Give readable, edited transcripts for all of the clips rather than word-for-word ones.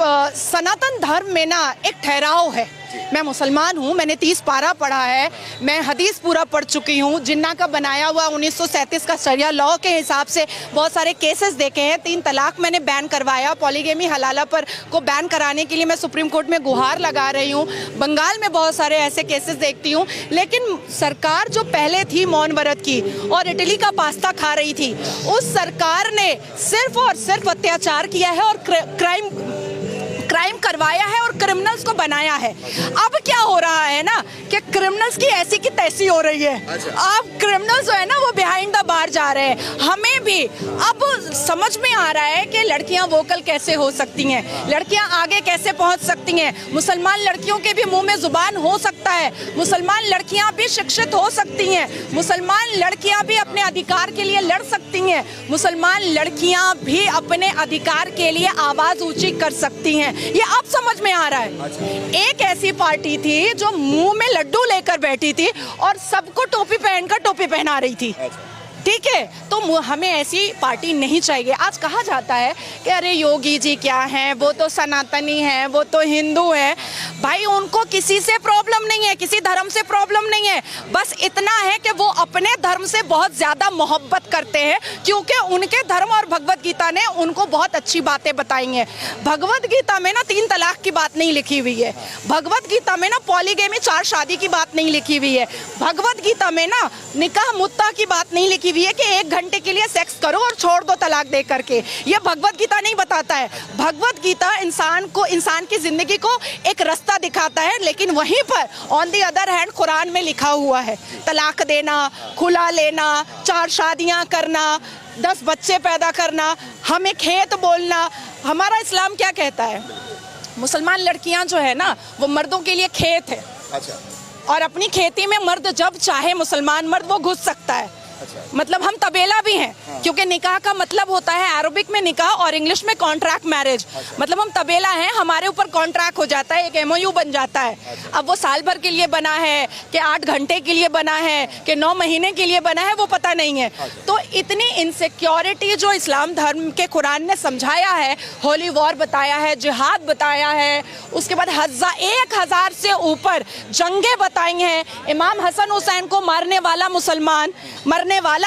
सनातन धर्म में ना एक ठहराव है। मैं मुसलमान हूँ, मैंने 30 पारा पढ़ा है, मैं हदीस पूरा पढ़ चुकी हूँ। जिन्ना का बनाया हुआ 1937 का शरिया लॉ के हिसाब से बहुत सारे केसेस देखे हैं। 3 तलाक मैंने बैन करवाया, पॉलीगेमी हलाला पर को बैन कराने के लिए मैं सुप्रीम कोर्ट में गुहार लगा रही हूँ। बंगाल में बहुत सारे ऐसे केसेस देखती हूँ। लेकिन सरकार जो पहले थी मौन व्रत की और इटली का पास्ता खा रही थी, उस सरकार ने सिर्फ और सिर्फ अत्याचार किया है और क्राइम करवाया है और क्रिमिनल्स को बनाया है। अब क्या हो रहा है ना कि क्रिमिनल्स की ऐसी की तैसी हो रही है। अब क्रिमिनल्स जो है ना वो बिहाइंड द बार जा रहे हैं। हमें भी अब समझ में आ रहा है कि लड़कियां वोकल कैसे हो सकती हैं, लड़कियां आगे कैसे पहुंच सकती हैं। मुसलमान लड़कियों के भी मुंह में जुबान हो सकता है, मुसलमान लड़कियां भी शिक्षित हो सकती हैं, मुसलमान लड़कियां भी अपने अधिकार के लिए लड़ सकती हैं, मुसलमान लड़कियां भी अपने अधिकार के लिए आवाज ऊंची कर सकती हैं। ये अब समझ में आ रहा है। एक ऐसी पार्टी थी जो मुंह में लड्डू लेकर बैठी थी और सबको टोपी पहनकर टोपी पहना रही थी। ठीक है, तो हमें ऐसी पार्टी नहीं चाहिए। आज कहा जाता है कि अरे योगी जी क्या हैं, वो तो सनातनी हैं, वो तो हिंदू हैं। भाई उनको किसी से प्रॉब्लम नहीं है, किसी धर्म से प्रॉब्लम नहीं है। बस इतना है कि वो अपने धर्म से बहुत ज़्यादा मोहब्बत करते हैं, क्योंकि उनके धर्म और भगवत गीता ने उनको बहुत अच्छी बातें बताई हैं। भगवत गीता में ना 3 तलाक की बात नहीं लिखी हुई है, भगवत गीता में ना पॉलीगेमी 4 शादी की बात नहीं लिखी हुई है, भगवत गीता में ना निकाह मुत्ता की बात नहीं लिखी हुई है कि 1 घंटे के लिए सेक्स करो और छोड़ दो तलाक दे करके। ये भगवत गीता नहीं बताता है। भगवत गीता इंसान की जिंदगी को एक रास्ता दिखाता है, लेकिन वहीं पर on the other hand Quran में लिखा हुआ है तलाक देना, खुला लेना, 4 शादियां करना, 10 बच्चे पैदा करना, हमें खेत बोलना। हमारा इस्लाम क्या कहता है? मुसलमान लड़कियां जो है ना वो मर्दों के लिए खेत है। अच्छा। और अपनी खेती में मर्द जब चाहे मुसलमान मर्द वो घुस सकता है। अच्छा। मतलब हम तबेला भी हैं। हाँ। क्योंकि निकाह का मतलब होता है अरबिक में निकाह और इंग्लिश में कॉन्ट्रैक्ट मैरिज। अच्छा। मतलब हम तबेला हैं, हमारे ऊपर कॉन्ट्रैक्ट हो जाता है, एक MOU बन जाता है। अच्छा। अब वो साल भर के लिए बना है कि 8 घंटे के लिए बना है कि 9 महीने के लिए बना है वो पता नहीं है। अच्छा। तो इतनी इनसिक्योरिटी जो इस्लाम धर्म के कुरान ने समझाया है, होली वॉर बताया है, जिहाद बताया है, उसके बाद 1000 से ऊपर जंगें बताई हैं, इमाम हसन हुसैन को मारने वाला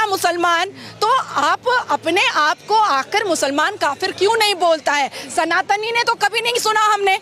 मुसलमान, तो आप अपने आप को आकर मुसलमान काफिर क्यों नहीं बोलता है? सनातनी ने तो कभी नहीं सुना हमने